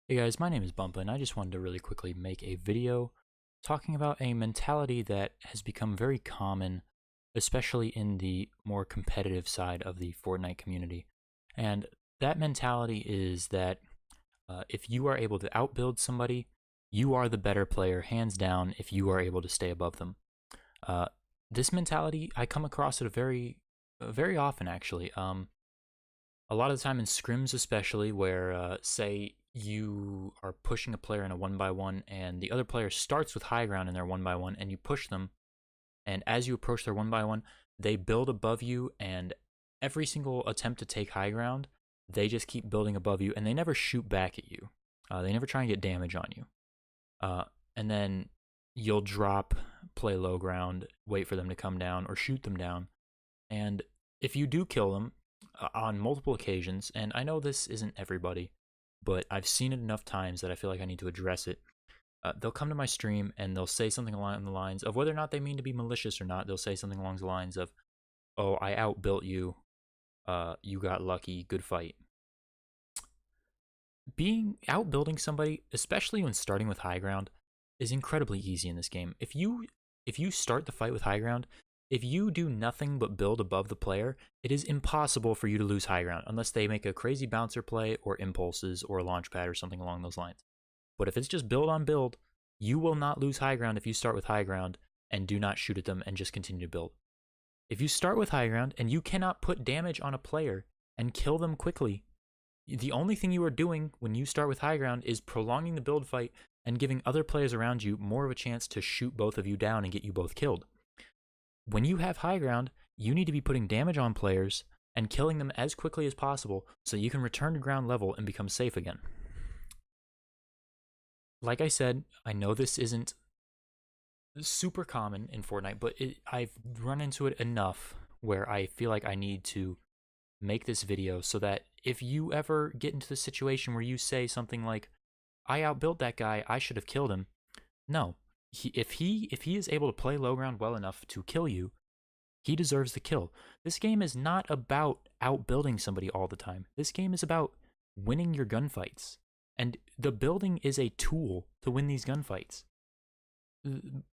Hey guys, my name is Bumpa, and I just wanted to really quickly make a video talking about a mentality that has become very common, especially in the more competitive side of the Fortnite community. And that mentality is that if you are able to outbuild somebody, you are the better player, hands down, if you are able to stay above them. Uh, this mentality, I come across it very often, actually. A lot of the time in scrims, especially, where say you are pushing a player in a 1-by-1 and the other player starts with high ground in their 1-by-1 and you push them, and as you approach their 1-by-1, they build above you, and every single attempt to take high ground, they just keep building above you and they never shoot back at you. They never try and get damage on you. Uh, and then you'll drop, play low ground, wait for them to come down or shoot them down. And if you do kill them on multiple occasions, and I know this isn't everybody, but I've seen it enough times that I feel like I need to address it. They'll come to my stream and they'll say something along the lines of, whether or not they mean to be malicious or not, they'll say something along the lines of, "Oh, I outbuilt you. You got lucky. Good fight." Being outbuilding somebody, especially when starting with high ground, is incredibly easy in this game. If you start the fight with high ground, if you do nothing but build above the player, it is impossible for you to lose high ground unless they make a crazy bouncer play or impulses or a launch pad or something along those lines. But if it's just build on build, you will not lose high ground if you start with high ground and do not shoot at them and just continue to build. If you start with high ground and you cannot put damage on a player and kill them quickly, the only thing you are doing when you start with high ground is prolonging the build fight and giving other players around you more of a chance to shoot both of you down and get you both killed. When you have high ground, you need to be putting damage on players and killing them as quickly as possible so you can return to ground level and become safe again. Like I said, I know this isn't super common in Fortnite, but I've run into it enough where I feel like I need to make this video so that if you ever get into the situation where you say something like, "I outbuilt that guy, I should have killed him," no. If he is able to play low ground well enough to kill you, he deserves the kill. This game is not about outbuilding somebody all the time. This game is about winning your gunfights. And the building is a tool to win these gunfights.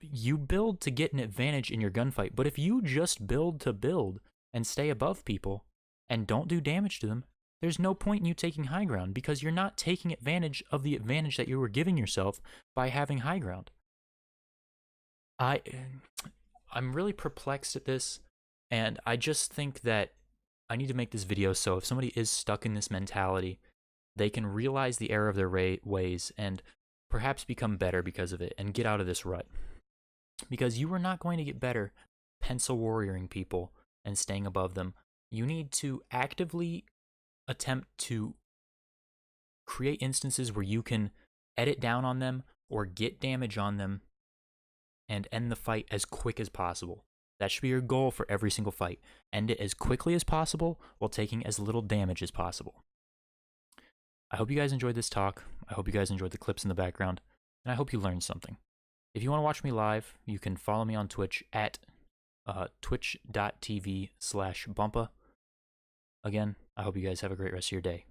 You build to get an advantage in your gunfight, but if you just build to build and stay above people and don't do damage to them, there's no point in you taking high ground because you're not taking advantage of the advantage that you were giving yourself by having high ground. I'm really perplexed at this, and I just think that I need to make this video so if somebody is stuck in this mentality, they can realize the error of their ways and perhaps become better because of it and get out of this rut. Because you are not going to get better pencil warrioring people and staying above them. You need to actively attempt to create instances where you can edit down on them or get damage on them and end the fight as quick as possible. That should be your goal for every single fight. End it as quickly as possible while taking as little damage as possible. I hope you guys enjoyed this talk. I hope you guys enjoyed the clips in the background, and I hope you learned something. If you want to watch me live, you can follow me on Twitch at twitch.tv/Bumpa. Again, I hope you guys have a great rest of your day.